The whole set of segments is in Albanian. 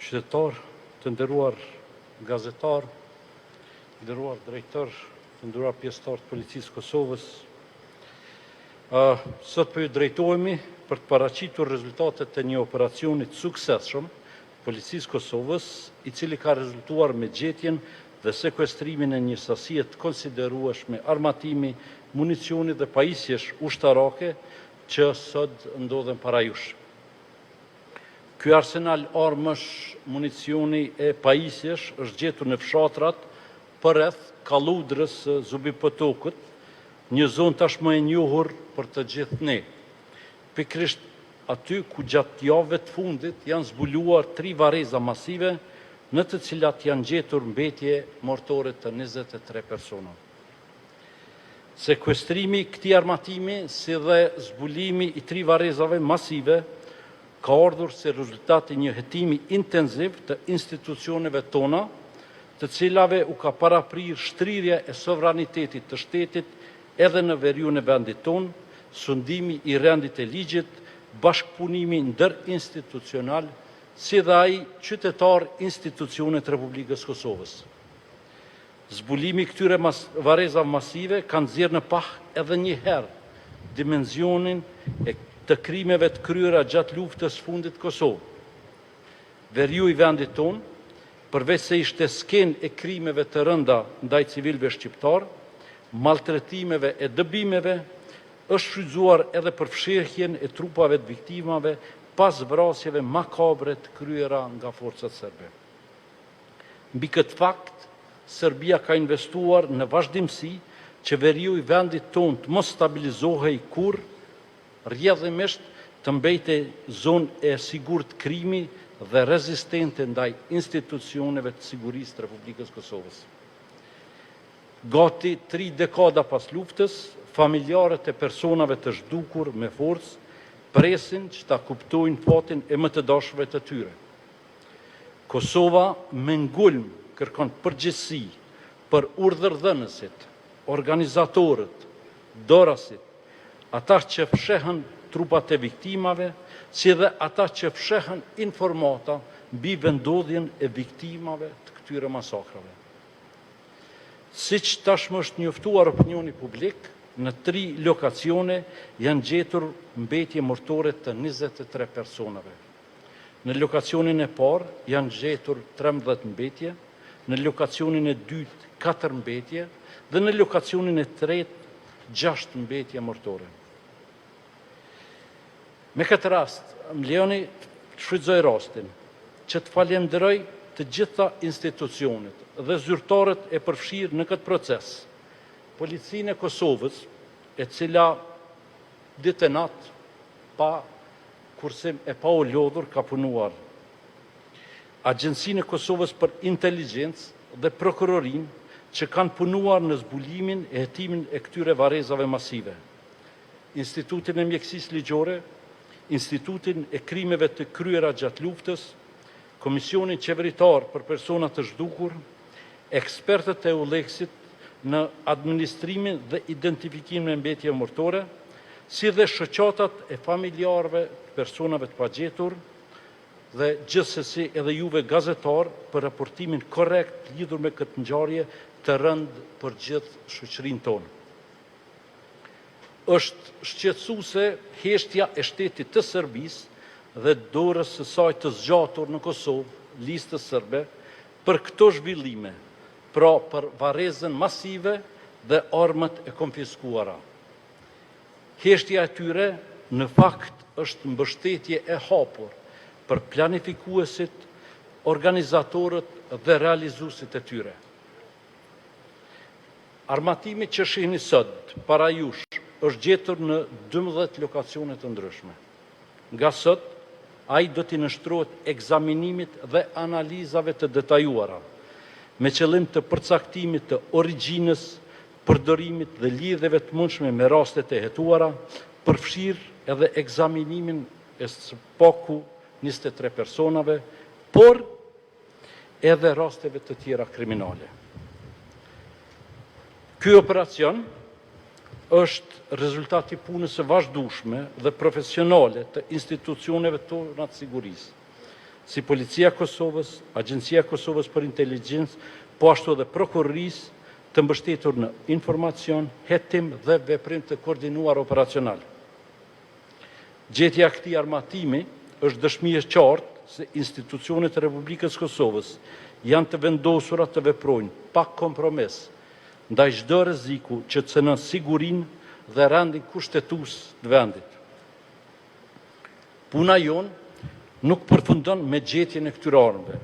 qytetar, të nderuar gazetar, të nderuar drejtor, të nderuar pjesëtar të Policisë Kosovës. Sot po ju drejtohemi për të paraqitur rezultatet e një operacioni të suksesshëm të Policisë Kosovës, i cili ka rezultuar me gjetjen dhe sekuestrimin e një sasie të konsiderueshme armatimi, municioni dhe pajisjesh ushtarake që sot ndodhen para jush. Ky arsenal armësh, municioni e pajisjesh është gjetur në fshatrat përreth Kalludrës Zubipotokut, një zonë tashmë e njohur për të gjithë ne. Pikrisht aty ku gjatë javëve të fundit janë zbuluar 3 varreza masive, në të cilat janë gjetur mbetje mortore të 23 persona. Sekuestrimi i këtij armatimi, si dhe zbulimi i 3 varrezave masive, ka ardhur si rezultat i një hetimi intenziv të institucioneve tona, të cilave u ka paraprir shtrirja e sovranitetit të shtetit edhe në veriun e vendit ton, sundimi i rendit e ligjit, bashkëpunimi ndërinstitucional, si dhe ai qytetar institucionet Republikës Kosovës. Zbulimi këtyre varrezave masive kanë nxjerrë në pah edhe një herë dimenzionin e të krimeve të kryera gjatë luftës fundit Kosovë. Veriu i vendit ton, përveç se ishte skenë e krimeve të rënda ndaj civilëve shqiptar, maltretimeve e dëbimeve, është shfrytzuar edhe për fshirjen e trupave të viktimave pas vrasjeve makabre të kryera nga forcat serbe. Mbi këtë fakt, Serbia ka investuar në vazhdimsi që veriu i vendit ton të mos stabilizohej kurrë, rrjedhimisht të mbetej zonë e sigurt krimi dhe rezistente ndaj institucioneve të sigurisë të Republikës Kosovës. Gati 3 dekada pas luftës, familjarët e personave të zhdukur me forcë presin që ta kuptojnë fatin e më të dashurve të tyre. Kosova me ngulm kërkon përgjegjësi për urdhërdhënësit, organizatorët, dorasit, ata që fshehën trupat e viktimave, si dhe ata që fshehën informata mbi vendodhjen e viktimave të këtyre masakrave. Siç tashmë është njoftuar opinioni publik, në 3 lokacione janë gjetur mbetje mortore të 23 personave. Në lokacionin e parë janë gjetur 13 mbetje, në lokacionin e dytë 4 mbetje dhe në lokacionin e tretë 6 mbetje mortore. Me këtë rast, më lejoni të shfrytëzoj rastin që të falenderoj të gjitha institucionet dhe zyrtarët e përfshirë në këtë proces, Policinë e Kosovës, e cila ditë e natë pa kursim e pa u lodhur ka punuar, Agjencinë e Kosovës për Inteligjencë dhe Prokurorinë që kanë punuar në zbulimin e hetimin e këtyre varrezave masive, Institutin e Mjekësisë Ligjore, Institutin e Krimeve të kryera gjatë luftës, Komisionin Qeveritar për Persona të zhdukur, ekspertët e ULEX-it në administrimin dhe identifikimin e mbetjeve mortore, si dhe shoqatat e familjarëve të personave të pagjetur dhe gjithsesi edhe juve gazetar për raportimin korrekt lidhur me këtë ngjarje të rëndë për gjithë shoqërinë tonë. Është shqetësuese heshtja e shtetit të Serbisë dhe dorës së saj të zgjatur në Kosovë, listës serbe, për këto zhvillime, pra për varrezën masive dhe armët e konfiskuara. Heshtja e tyre në fakt është mbështetje e hapur për planifikuesit, organizatorët dhe realizuesit e tyre. Armatimi që shihni sot para jush është gjetur në 12 lokacione të ndryshme. Nga sot, ai do t'i nështrohet ekzaminimit dhe analizave të detajuara, me qëllim të përcaktimit të origjinës, përdorimit dhe lidhjeve të mundshme me rastet e hetuara, përfshirë edhe ekzaminimin e së paku 23 personave, por edhe rasteve të tjera kriminale. Ky operacion është rezultati punës së vazhdueshme dhe profesionale të institucioneve tona të sigurisë, si Policia Kosovës, Agjencia Kosovës për Inteligjencë, po ashtu edhe prokurorisë të mbështetur në informacion, hetim dhe veprim të koordinuar operacional. Gjetja këtij armatimi është dëshmi e qartë se institucionet e Republikës Kosovës janë të vendosura të veprojnë pa kompromis ndaj çdo rreziku që cënon sigurinë dhe rendin kushtetues të vendit. Puna jonë nuk përfundon me gjetjen e këtyre armëve.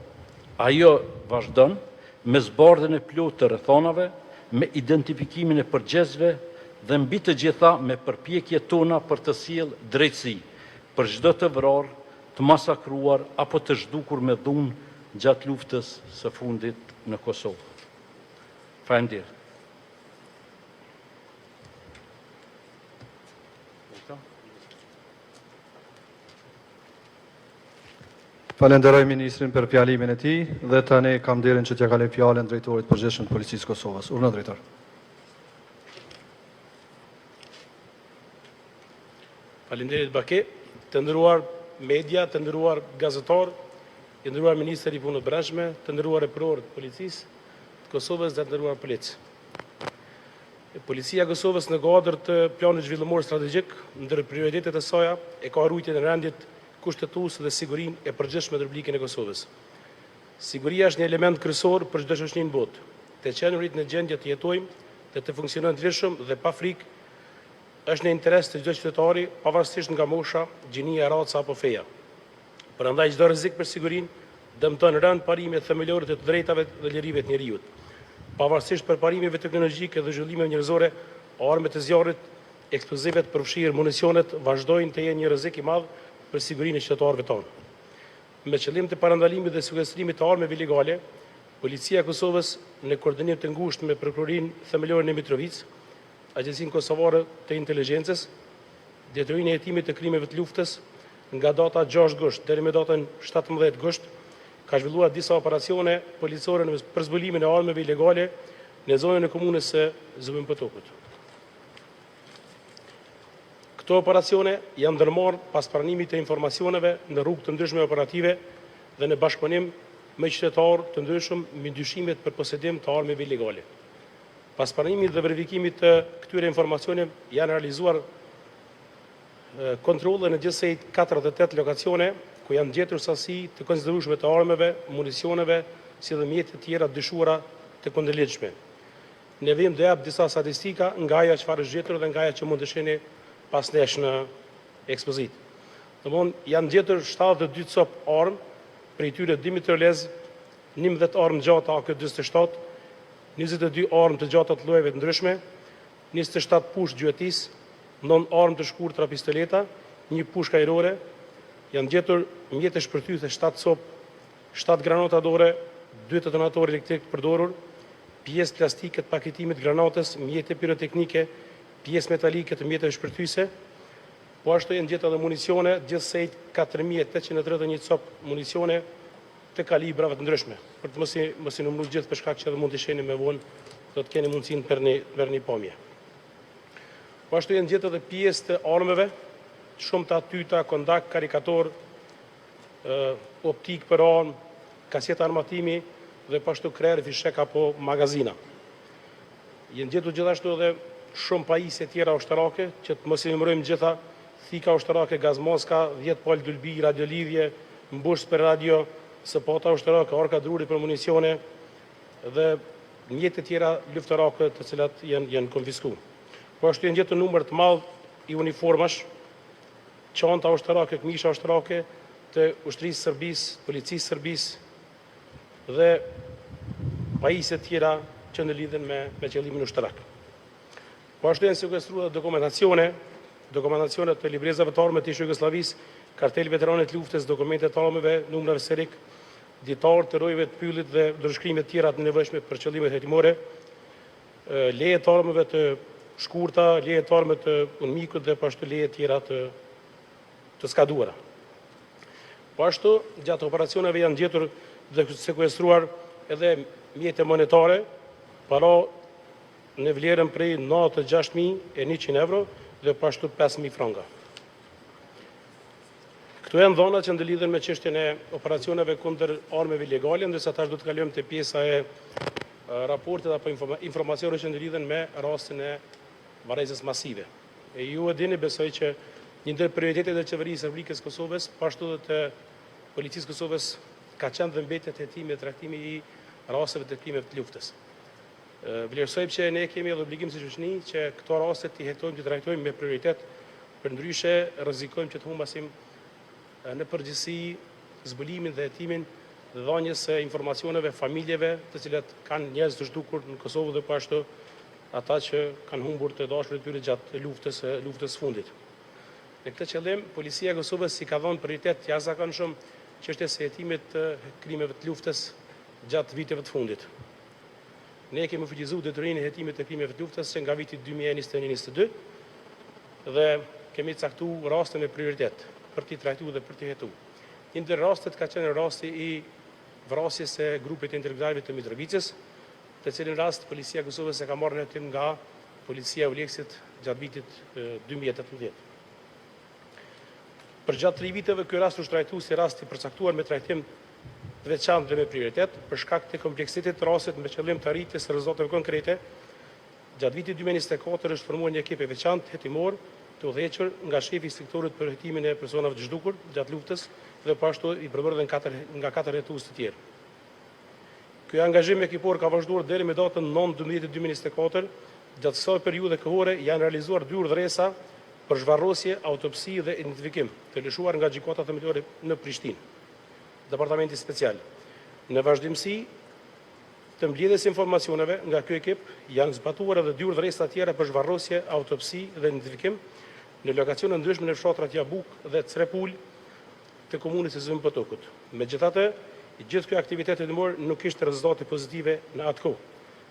Ajo vazhdon me zbardhjen e plotë të rrethonave, me identifikimin e përgjegjësve dhe mbi të gjitha me përpjekjet tona për të sjellë drejtësi për çdo të vrarë, të masakruar apo të zhdukur me dhunë gjatë luftës së fundit në Kosovë. Faleminderit. Falenderoj Ministrin për fjalimin e tij dhe tani kam nderin që t'ja kaloj fjalën drejtorit përgjithshëm të Policisë Kosovës. Urdhën drejtor. Faleminderit Bake, të nderuar media, të nderuar gazetar, të nderuar Ministri i Punës Brendshme, të nderuar prokuror të Policisë të Kosovës dhe të nderuar policë. Policia e Kosovës në kuadër të planit zhvillimor strategjik, ndër prioritetet e saj e ka rujtjen e rendit kushtetues dhe sigurinë e përgjithshme të Republikën e Kosovës. Siguria është një element kryesor për çdo shoqëri në botë. Të qenurit në gjendje të jetojmë dhe të funksionojmë të lirshëm dhe pa frikë është në interes të çdo qytetari, pavarësisht nga mosha, gjinia, raca apo feja. Prandaj çdo rrezik për sigurinë dëmton rënd parimet themelore të drejtave dhe lirive të njerëzit. Pavarësisht përparimeve teknologjike dhe zhvillimeve njerëzore, armët e zjarrit, eksplozivet, përfshirë municionet vazhdojnë të jenë një rrezik i madh për sigurinë e qytetarëve tonë. Me qëllim të parandalimit dhe sekuestrimit të armëve ilegale, Policia e Kosovës në koordinim të ngushtë me prokurorinë themelore në Mitrovic, Agjencinë Kosovare të Inteligjencës, detyrimin e hetimit të krimeve të luftës nga data 6 gusht deri me datën 17 gusht, ka zhvilluar disa operacione policore për zbulimin e armëve ilegale në zonën e komunës së Zubin-Potokut. Këto operacione janë ndërmarrë pas pranimit të informacioneve në rrugë të ndryshme operative dhe në bashkëpunim me qytetarë të ndryshëm mbi dyshimet për posedim të armëve ilegale. Pas pranimit dhe verifikimit të këtyre informacioneve janë realizuar kontrolle në gjithsej 48 lokacione ku janë gjetur sasi të konsiderueshme të armëve, municioneve, si dhe mjete tjera dyshuara të kundërligjshme. Ne vim të jap disa statistika nga ajo çfarë është gjetur dhe nga ajo që mund të shihni pas nesh në ekspozit. Domthonë janë gjetur 72 cop armë, prej tyre 2 mitraillez, 11 armë gjata AK-47, 22 armë të gjata të llojeve të ndryshme, 27 pushë gjuetis, 9 armë të shkurtra pistoleta, 1 pushë ajrore, janë gjetur mjete shpërthyese 7 cop, 7 granata dore, 2 detonatorë elektrik përdorur, pjesë plastike të paketimit granatës, mjete piroteknike, pjesë metalike të mjeteve shpërthyese, po ashtu janë gjetur edhe municione, gjithsej 4831 cop municione të kalibrave të ndryshme. Për të mos i numëruar gjithë për shkak që edhe mund të shihni me vonë, do të keni mundësinë për një pamje. Po ashtu janë gjetur edhe pjesë të armëve, shumë të atyta, kondak, karikator, optik për armë, kaseta armatimi dhe po ashtu krerë, fishek apo magazina. Janë gjetur gjithashtu edhe shumë pajisje tjera ushtarake, që të mos i numërojmë gjitha, thika ushtarake, gazmoska, 10 pal dulbi, radiolidhje, mbushës për radio, sëpata ushtarake, orka druri për municione dhe mjetet tjera luftarake të cilat janë konfiskuar. Po ashtu janë gjetur numër të madh i uniformash, çanta ushtarake, këmisha ushtarake të ushtrisë Serbisë, policisë Serbisë dhe pajisje tjera që ndërlidhen me qëllimin ushtarak. Po ashtu janë sekuestruar dokumentacione të librezave të armëve të Jugosllavisë, kartel veteranët luftës, dokumente të armëve, numra serik, ditar të rojeve të pyllit dhe ndërshkrime të tjera të nevojshme për qëllime hetimore, leje të armëve të shkurta, leje të armëve të unmikut dhe po ashtu leje tjera të skaduara. Po ashtu, gjatë operacioneve janë gjetur dhe sekuestruar edhe mjete monetare, para në vlerën prej 96.100 euro dhe po ashtu 5.000 franga. Këto janë dhona që ndëlidhen me çështjen e operacioneve kundër armëve ilegale, ndërsa tash do të kalojmë te pjesa e raportet apo informacione që ndëlidhen me rastin e varrezës masive. E ju e dini, besoj që një ndër prioritetet e qeverisë së Republikës së Kosovës, pashtu edhe të policisë së Kosovës, ka qenë dhe mbetjet e hetimi e trajtimi i rasteve të krimeve të luftës. Vlerësojmë që ne kemi edhe obligim si shoqëni që këto raste t'i hetojmë, t'i trajtojmë me prioritet, përndryshe rrezikojmë që të humbasim në përgjithësi zbulimin dhe hetimin dhe dhënies së informacioneve familjeve të cilat kanë njerëz të zhdukur në Kosovë dhe po ashtu ata që kanë humbur të dashurit e tyre gjatë luftës fundit. Në këtë qëllim, Policia e Kosovës si ka dhënë prioritet jashtëzakonshëm çështjes së hetimit të krimeve të luftës gjatë viteve të fundit. Ne kemi fuqizuar detyrimin e hetimit të krimeve të luftës që nga viti 2021-2022 dhe kemi caktuar raste me prioritet për t'i trajtuar dhe për t'i hetuar. Një ndër rastet ka qenë rasti i vrasjes së grupit të intelektualëve të Mitrovicës, të cilin rast Policia e Kosovës e ka marrë në hetim nga Policia e Uleksit gjatë vitit 2018. Për gjatë 3 viteve ky rast u trajtuar si rast i përcaktuar me trajtim të veçantë dhe me prioritet për shkak të kompleksitetit të rastit me qëllim të arritjes së rezultateve konkrete. Gjatë vitit 2024 është formuar një ekip i veçantë hetimor të udhëhequr nga shefi i sektorit për hetimin e personave të zhdukur gjatë luftës dhe po ashtu i përbërë nga 4 hetues të tjerë. Ky angazhim ekipor ka vazhduar deri me datën 9/12/2024. Gjatë kësaj periudhe kohore janë realizuar 2 urdhëresa për zhvarrosje, autopsi dhe identifikim të lëshuar nga gjykata themelore në Prishtinë, Departamenti Special. Në vazhdimsi të mbledhjes informacioneve nga ky ekip janë zbatuar edhe 2 urdhëresa tjera për zhvarrosje, autopsi dhe identifikim në lokacione ndryshme në fshatrat Jabuk dhe Crepul të komunës së Zëmbëtokut. Megjithatë, gjithë ky aktivitet hetimor nuk kishte rezultate pozitive në atë kohë,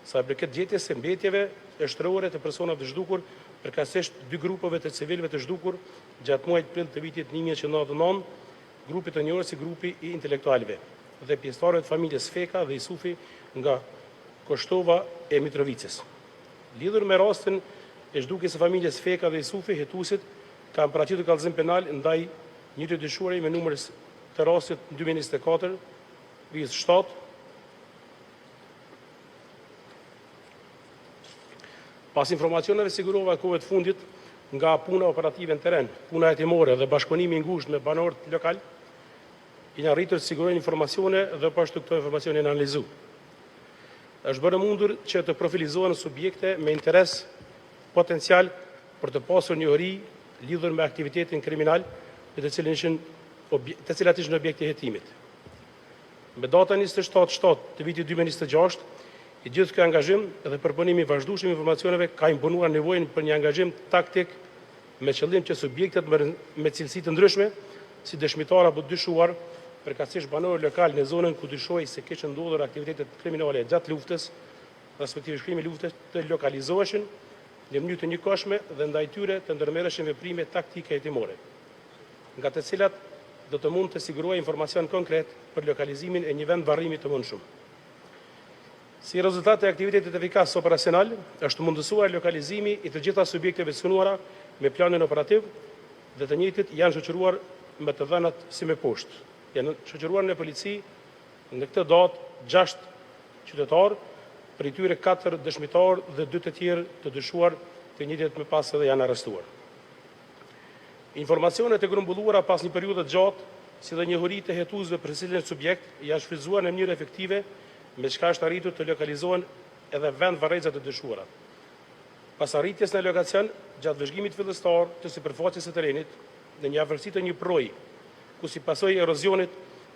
sa i përket gjetjes së mbetjeve e shtrëore të personave të zhdukur përkatësisht 2 grupeve të civilëve të zhdukur gjatë muajit prill të vitit 1999, grupi të njohur si grupi i intelektualëve dhe pjesëtarëve të familjes Feka dhe Isufi nga Koshtova e Mitrovicës. Lidhur me rastin e zhdukjes së familjes Feka dhe Isufi, hetuesit kanë paraqitur kallëzim penal ndaj një të dyshuari me numër të rastit 2024, vizë 7. Pas informacioneve sigurova kohëve të fundit nga puna operative në teren, puna hetimore dhe bashkëpunimi i ngushtë me banorët lokal, janë arritur të sigurojnë informacione dhe po ashtu këto informacione janë analizuar. Është bërë mundur që të profilizohen subjekte me interes potencial për të pasur njohuri lidhur me aktivitetin kriminal të cilat ishin objekti i hetimit. Me datën 27/7 të vitit 2026, i gjithë ky angazhim dhe përpunimi i vazhdueshëm informacioneve ka imponuar nevojën për një angazhim taktik me qëllim që subjektet me cilësi të ndryshme, si dëshmitar apo dyshuar, përkatësisht banorë lokal në zonën ku dyshohej se kishin ndodhur aktivitete kriminale gjatë luftës, respektive shkrimi i luftës, të lokalizoheshin në mënyrë të njëkohshme dhe ndaj tyre të ndërmerreshin veprime taktike hetimore, nga të cilat do të mund të siguruaj informacion konkret për lokalizimin e një vend varrimi të mundshëm. Si rezultat e aktivitetit efikas operacional, është mundësuar lokalizimi i të gjitha subjekteve të synuara me planin operativ dhe të njëjtit janë shoqëruar me të dhënat si me poshtë. Janë shoqëruar në polici në këtë datë 6 qytetarë, për i tyre 4 dëshmitarë dhe 2 të tjerë të dyshuar, të njëjtit më pas edhe janë arrestuar. Informacionet e grumbulluara pas një periudhe gjatë, si dhe njohuri të hetuesve për cilin subjekt, janë shfrytzuar në mënyrë efektive, me çka është arritur të lokalizohen edhe vend varrezat të dyshuara. Pas arritjes në lokacion, gjatë vëzhgimit fillestar të sipërfaqes së terrenit, në një afërsi të një proji, ku si pasojë e erozionit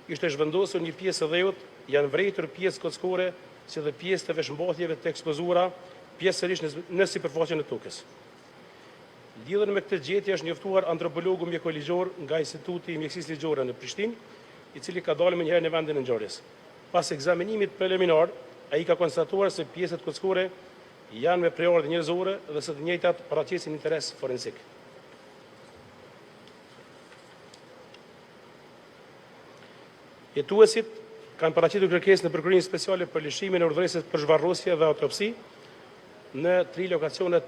ishte zhvendosur një pjesë e dheut, janë vrejtur pjesë kockore, si dhe pjesë të veshmbathjeve të ekspozuara, pjesërisht në sipërfaqen e tokës. Lidhur me këtë gjetje është njoftuar antropologu mjekoligjor nga Instituti i Mjekësisë Ligjore në Prishtinë, i cili ka dalë menjëherë në vendin e ngjarjes. Pas ekzaminimit preliminar, ai ka konstatuar se pjesët kockore janë me preordhë njerëzore dhe së të njëjtat paraqesin interes forensik. Hetuesit kanë paraqitur kërkesë në përkurimin speciale për lëshimin e urdhëresës për zhvarrosje dhe autopsi në 3 lokacionet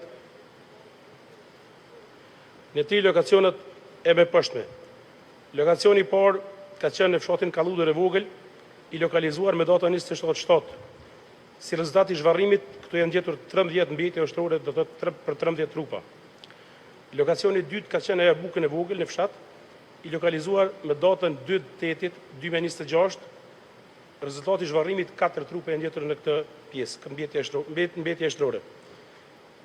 e mëpërshme. Lokacioni i parë ka qenë në fshatin Kalludër e vogël, i lokalizuar me datën 27/7. Si rezultat i zhvarrimit, këtu janë gjetur 13 mbetje ushtrore, do të thotë për 13 trupa. Lokacioni i dytë ka qenë e Bukën e vogël në fshat, i lokalizuar me datën 2/8/2026. Rezultati i zhvarrimit 4 trupa janë gjetur në këtë pjesë, mbetje ushtrore.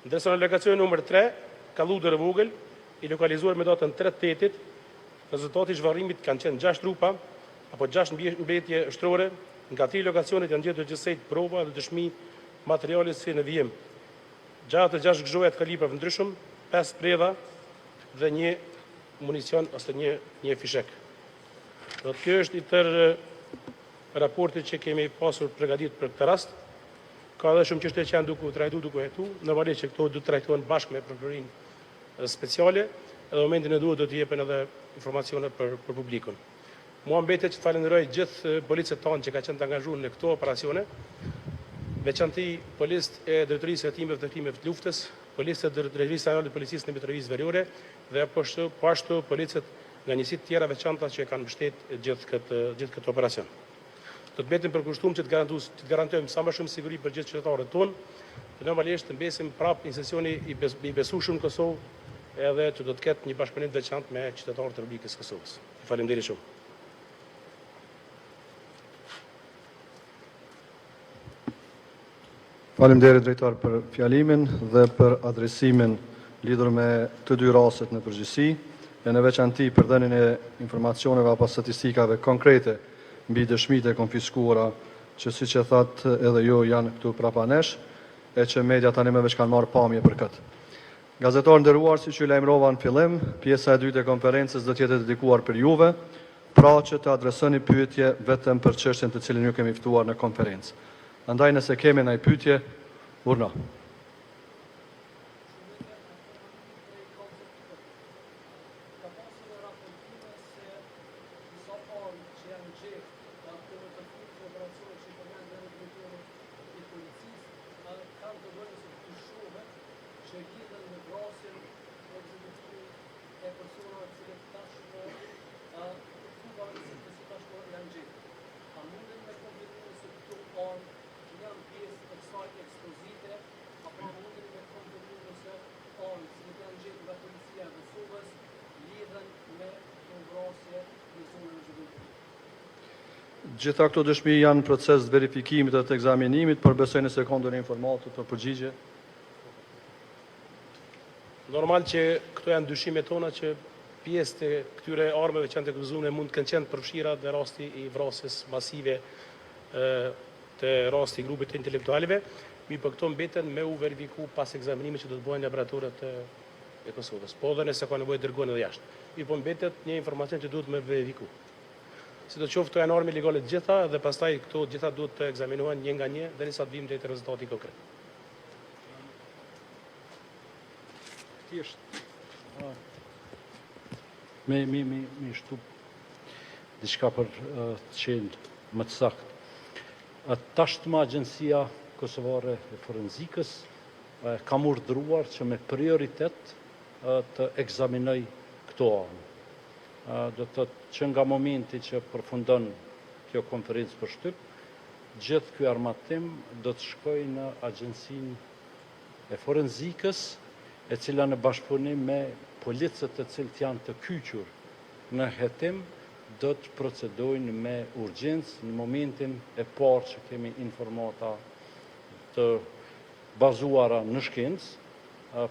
Ndërsa në lokacionin numër 3, Kalludër e vogël, i lokalizuar me datën 3/8, rezultati i zhvarrimit kanë qenë 6 trupa apo 6 mbetje ushtrore. Nga 3 lokacionet janë gjetur gjithsej prova dhe dëshmi materiale si në vijim. Gjatë 6 gëzhoja të kalibrave ndryshëm, 5 predha dhe 1 municion ose një fishek. Do të kjo është i tërë raporti që kemi pasur përgatitur për këtë rast. Ka edhe shumë çështje që janë duke u trajtuar, duke hetu. Normalisht që këto do të trajtohen bashkë me prokurorinë speciale, edhe momentin e duhet do të jepen edhe informacione për publikun. Mua mbetet që të falenderoj gjithë policët tanë që ka qenë të angazhuar në këto operacione, veçanti policët e drejtorisë së hetimeve të hetimeve të luftës, policët e drejtorisë ajo të policisë në Mitrovic Veriore dhe po ashtu policët nga njësitë tjera veçanta që kanë mbështetur gjithë këtë operacion. Do të mbetim përkushtuar që të garantojmë sa më shumë siguri për gjithë qytetarët tonë, dhe normalisht të mbesim prapë një sesioni i besueshëm në Kosovë, edhe që do të ketë një bashkëpunim të veçantë me qytetarët e Republikës Kosovës. Faleminderit shumë. Faleminderit drejtor për fjalimin dhe për adresimin lidhur me të dy rastet në përgjithësi, e në veçanti për dhënien e informacioneve apo statistikave konkrete mbi dëshmitë e konfiskuara, që siç e thatë edhe ju janë këtu prapa nesh, e që media tani më veç kanë marrë pamje për këtë. Gazetarë nderuar, siç ju lajmërova në fillim, pjesa e dytë e konferencës do të jetë dedikuar për juve, pra që të adresoni pyetje vetëm për çështjen të cilën ju kemi ftuar në konferencë. Andaj nëse kemi ndaj pyetje, urna. Gjitha këto dëshmi janë në proces të verifikimit dhe të ekzaminimit, por besoj në sekondën e informatë për përgjigje. Normal që këto janë dyshime tona që pjesë të këtyre armëve që janë të akuzuar mund të kenë qenë përfshira dhe rasti i vrasjes masive të rasti i grupit të intelektualëve, mi për këto mbeten me u verifiku pas ekzaminimit që do të bëhen në laboratorët e Kosovës. Po dhe nëse ka nevojë dërgohen edhe jashtë. Mi po mbetet një informacion që duhet me verifiku. Si do të qoftë, këto janë armë legale të gjitha dhe pastaj këto gjitha duhet të ekzaminohen një nga një derisa të vim deri te rezultati konkret. Me shtu diçka për të qenë më të saktë. Tashmë Agjencia Kosovare e Forenzikës kam urdhëruar që me prioritet të ekzaminoj këto armë. Do të thotë që nga momenti që përfundon kjo konferencë për shtyp, gjithë ky armatim do të shkojë në Agjencinë e Forenzikës, e cila në bashkëpunim me policët të cilët janë të kyqur në hetim, do të procedojnë me urgjencë në momentin e parë që kemi informata të bazuara në shkencë,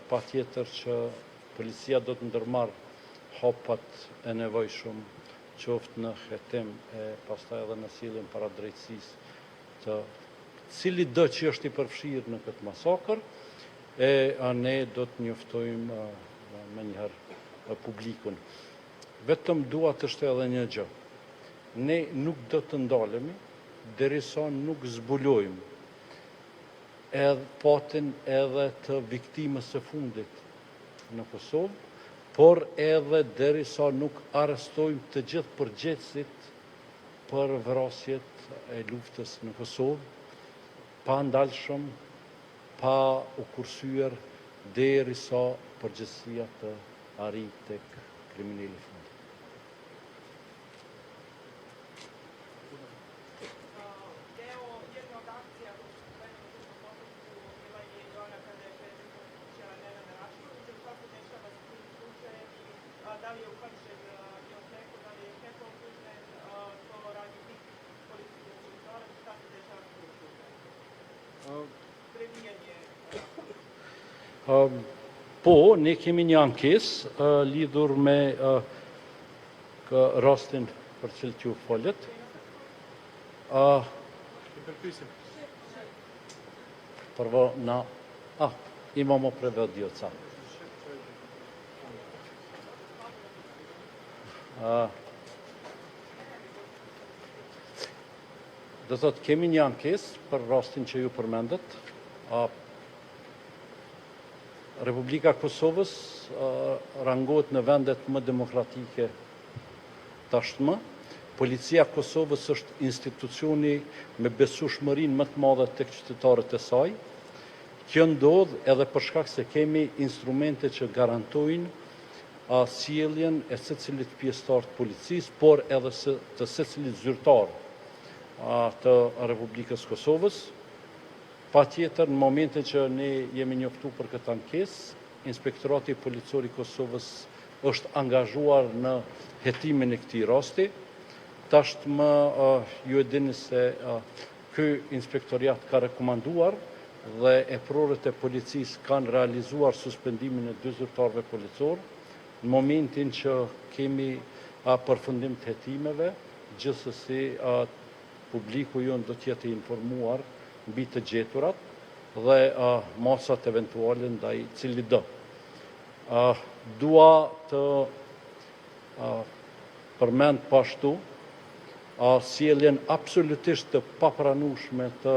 patjetër që policia do të ndërmarrë hapat e nevojshëm qoftë në hetim e pastaj edhe në sjelljen para drejtësisë të cili do që është i përfshirë në këtë masakër, ne do të njoftojmë me njëherë publikun. Vetëm dua të shtë edhe një gjë. Ne nuk do të ndalemi derisa nuk zbulojmë edhe patin edhe të viktimës së fundit në Kosovë, por edhe derisa nuk arrestojmë të gjithë përgjegjësit për vrasjet e luftës në Kosovë, pa ndalshëm, pa u kursyer derisa përgjegjësia të arrijë tek kriminali i fundit. Po, ne kemi një ankesë lidhur me rastin për cilë që u folët. Prvo na... imamo prevodioca. Do thotë kemi një ankesë për rastin që ju përmendet. Republika Kosovës rangohet në vendet më demokratike tashmë. Policia Kosovës është institucioni me besueshmërinë më të madhe tek qytetarët e saj. Kjo ndodh edhe për shkak se kemi instrumente që garantojnë sjelljen e secilit pjesëtar të policisë, por edhe të secilit zyrtar të Republikës Kosovës. Patjetër, në momentin që ne jemi njoftu për këtë ankesë, Inspektorati Policor i Kosovës është angazhuar në hetimin e këtij rasti. Tashmë ju e dini se ky inspektoriat ka rekomanduar dhe eprorët e policisë kanë realizuar suspendimin e 2 zyrtarëve policor. Në momentin që kemi përfundim të hetimeve, gjithsesi publiku jonë do të jetë i informuar mbi të gjeturat dhe masat eventuale ndaj cili do. Dua të përmend pashtu sjelljen absolutisht të papranueshme të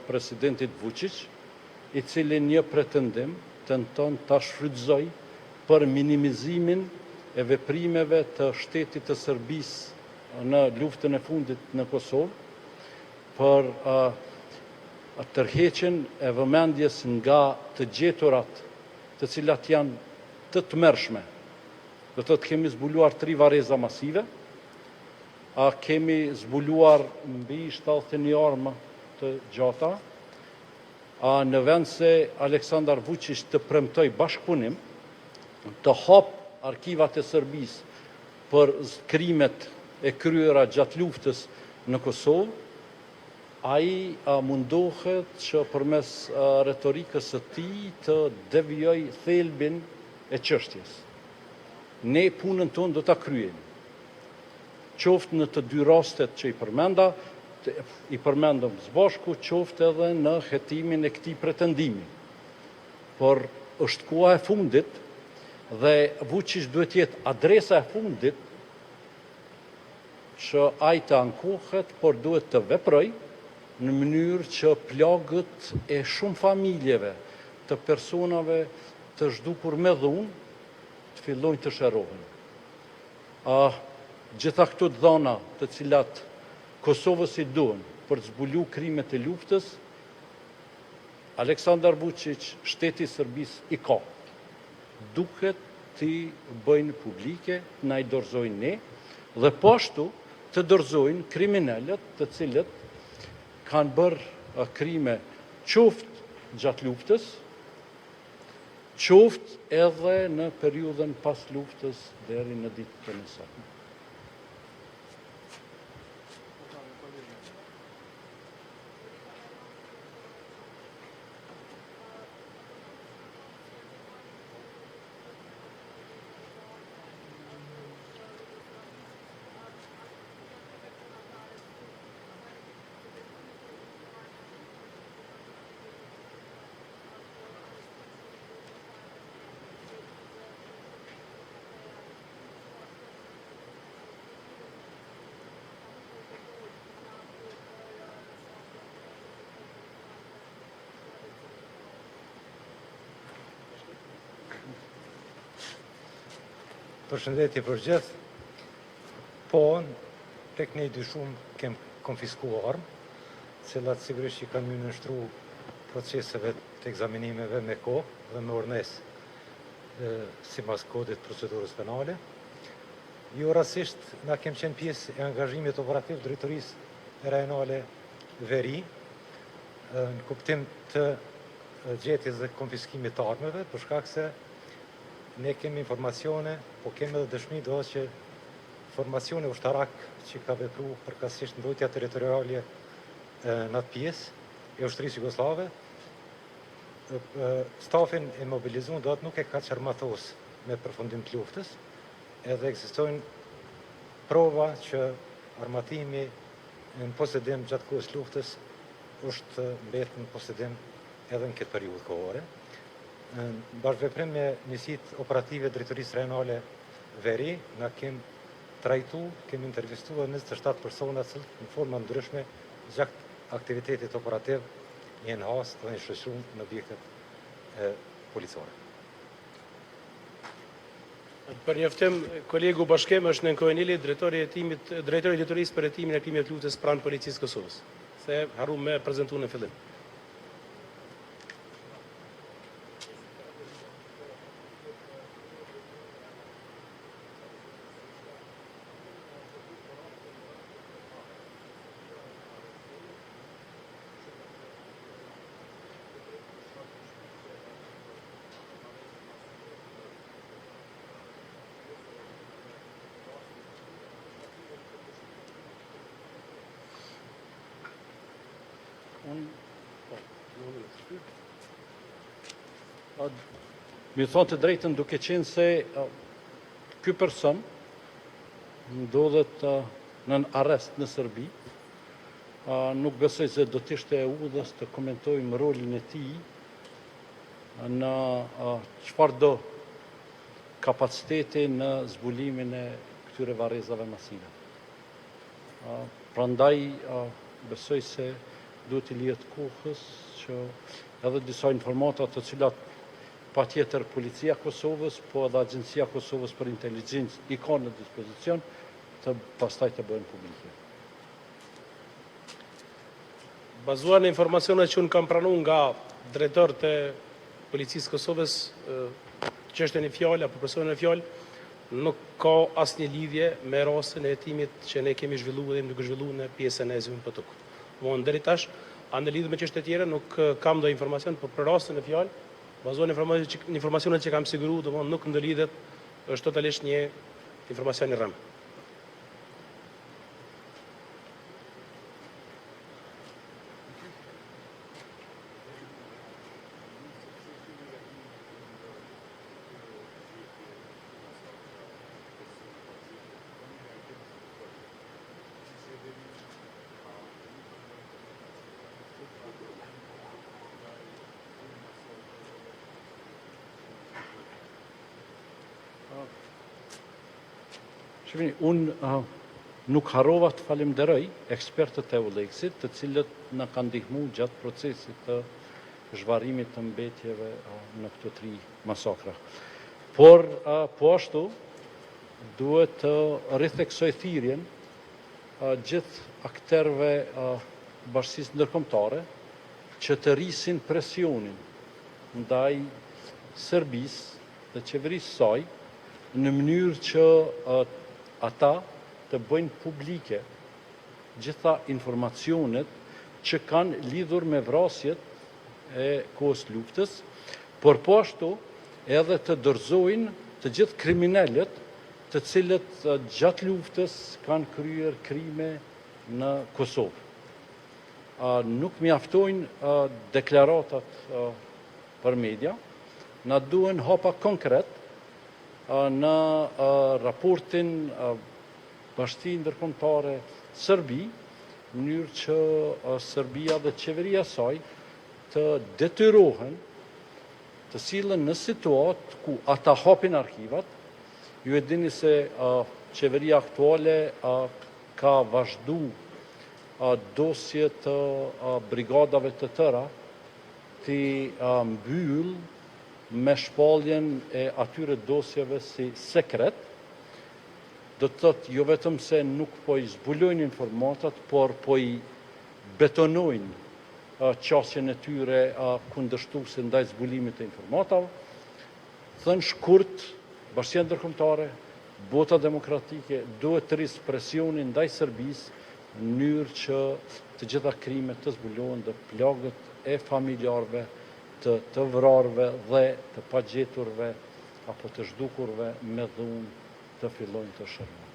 presidentit Vučić, i cili një pretendim tenton ta shfrytëzoj për minimizimin e veprimeve të shtetit të Serbisë në luftën e fundit në Kosovë, për tërheqjen e vëmendjes nga të gjeturat, të cilat janë të tmerrshme. Do të thotë kemi zbuluar 3 varreza masive, kemi zbuluar mbi 71 armë të gjata, në vend se Aleksandar Vučić të premtoj bashkëpunim, të hap arkivat e Serbisë për krimet e kryera gjatë luftës në Kosovë, ai mundohet që përmes retorikës së tij të devijoj thelbin e çështjes. Ne punën tonë do ta kryejmë. Qoftë në të 2 rastet që i përmendëm së bashku, qoftë edhe në hetimin e këtij pretendimi. Por është koha e fundit dhe Vučić duhet jetë adresa e fundit që ai të ankohet, por duhet të veproj në mënyrë që plagët e shumë familjeve, të personave të zhdukur me dhunë, të fillojnë të shërohen. Gjitha këto dhëna të cilat Kosovës i duhen për të zbulu krimet e luftës, Aleksandar Vučić, shteti i Serbisë i ka. Duhet të bëjnë publike, na i dorëzojnë ne, dhe po ashtu të dorëzojnë kriminalët të cilët kanë bërë krime qoftë gjatë luftës, qoftë edhe në periudhën pas luftës deri në ditët e nesërme. Përshëndetje për gjithë. Po, tek ne dyshum kem konfiskuar armë, cilat sigurisht që kanë nënshtru proceseve të ekzaminimeve me kohë dhe me urnesë sipas kodit procedurës penale. Jo rastisht na kem qenë pjesë e angazhimit operativ drejtorisë rajonale Veri në kuptim të gjetjes dhe konfiskimit të armëve, për shkak se ne kemi informacione, po kemi edhe dëshmi do që formacione ushtarak që ka vepru përkatësisht mbrojtja territoriale në atë pjesë, e ushtrisë jugoslave. Stafin e mobilizuar do të nuk e ka çarmathos me përfundim të luftës, edhe ekzistojnë prova që armatimi në posedim gjatë kohës luftës është mbetë në posedim edhe në këtë periudhë kohore. Në bashkëveprim me njësitë operative drejtorisë rajonale Veri, na kemi trajtu, kemi intervistuar 27 persona cilët në forma ndryshme gjatë aktivitetit operativ jenë hasë dhe në shoqëruar në objektet policore. Për njoftim, kolegu Bashkem është Nenko Enili, drejtori i drejtorisë për hetimin e krimeve të luftës pranë policisë Kosovës. Se haru me prezentu në fillim. Mi thonë të drejtën duke qenë se ky person ndodhet në arrest në Serbi, nuk besoj se do të ishte e udhës të komentojmë rolin e tij në çfarë do kapaciteti në zbulimin e këtyre varrezave masive. Prandaj besoj se duhet i lihet kohës që edhe disa informata të cilat patjetër Policia Kosovës, po edhe Agjencia Kosovës për Inteligjencë i ka në dispozicion, të pastaj të bëhen publike. Bazuar në informacionet që unë kam pranuar nga drejtorët e Policisë Kosovës, çështjen e fjalë apo personin e fjalë, nuk ka asnjë lidhje me rastin e hetimit që ne kemi zhvilluar dhe duke zhvilluar në pjesën e Zymit Potuk. Von deri tash, anë lidhje me çështje tjera nuk kam ndonjë informacion, por për rastin e fjalë, bazuar në informacionet që kam siguruar, domthonë nuk ndëlidhet, është totalisht një informacion i rrëmë. Unë nuk harrova të falenderoj ekspertët e Euleksit, të cilët na kanë ndihmuar gjatë procesit të zhvarrimit të mbetjeve në këto 3 masakra. Por po ashtu duhet të ritheksoj thirrjen gjithë akterëve bashkisë ndërkombëtare që të rrisin presionin ndaj Serbisë dhe qeverisë saj në mënyrë që ata të bëjnë publike gjitha informacionet që kanë lidhur me vrasjet e kohës luftës, por po ashtu edhe të dorëzojnë të gjithë kriminalet të cilët gjatë luftës kanë kryer krime në Kosovë. Nuk mjaftojnë deklaratat për media, na duhen hapa konkret në raportin Bashkia Ndërkombëtare Serbi, në mënyrë që Serbia dhe qeveria saj të detyrohen të sillen në situatë ku ata hapin arkivat. Ju e dini se qeveria aktuale ka vazhdu dosje të brigadave të tëra të mbyll me shpalljen e atyre dosjeve si sekret, do të thotë jo vetëm se nuk po i zbulojnë informatat, por po i betonojnë qasjen e tyre kundërshtuese ndaj zbulimit të informatave. Thënë shkurt, Bashkia Ndërkombëtare, bota demokratike duhet të rrisë presionin ndaj Serbisë në mënyrë që të gjitha krimet të zbulohen dhe plagët e familjarëve të vrarëve dhe të pagjeturve apo të zhdukurve me dhunë të fillojnë të shërben.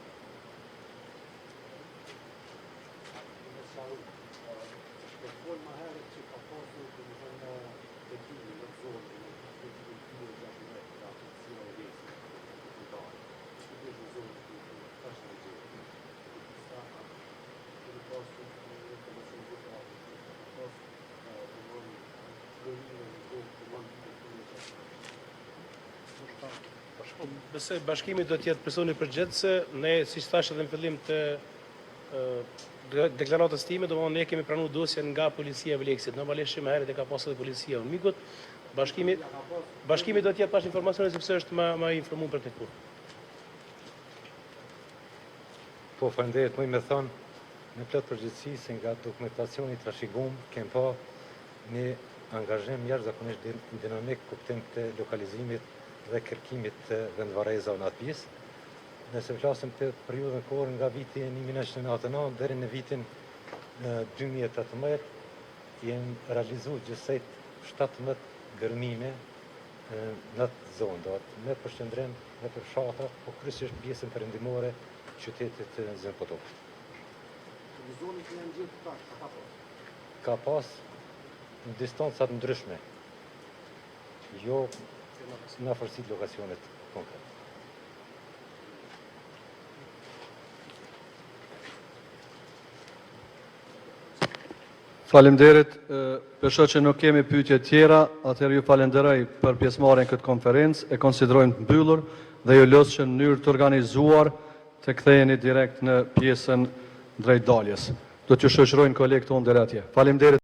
Besoj bashkimi do të jetë personi përgjithëse, ne siç thash edhe në fillim të deklaratës time, domthonë ne kemi pranuar dosjen nga policia e Vleksit. Normalisht më herët e ka pasur edhe policia e Unmikut. Bashkimi do të jetë pas informacione sepse është më informuar për këtë punë. Po, faleminderit, më me thonë, në plot përgjithësi se nga dokumentacioni trashëgum kem pa një angazhim jashtëzakonisht dinamik kuptim të lokalizimit dhe kërkimit të vendvarreza në atë pjesë. Nëse flasim të periudhën kohore nga viti 1999 deri në vitin 2018, jenë realizuar gjithsej 17 gërmime në atë zonë, me përqendrim në përfshatra, po kryesisht pjesën perëndimore qytetit të Zempotok. Ka pas në distanca të ndryshme, jo në afërsi të lokacionit konkret. Faleminderit, besoj që nuk kemi pyetje tjera, atëherë ju falenderoj për pjesëmarrjen në këtë konferencë, e konsiderojmë të mbyllur dhe ju los që në mënyrë të organizuar të ktheheni direkt në pjesën drejt daljes. Do t'ju shoqërojnë kolegët tonë deri atje. Faleminderit.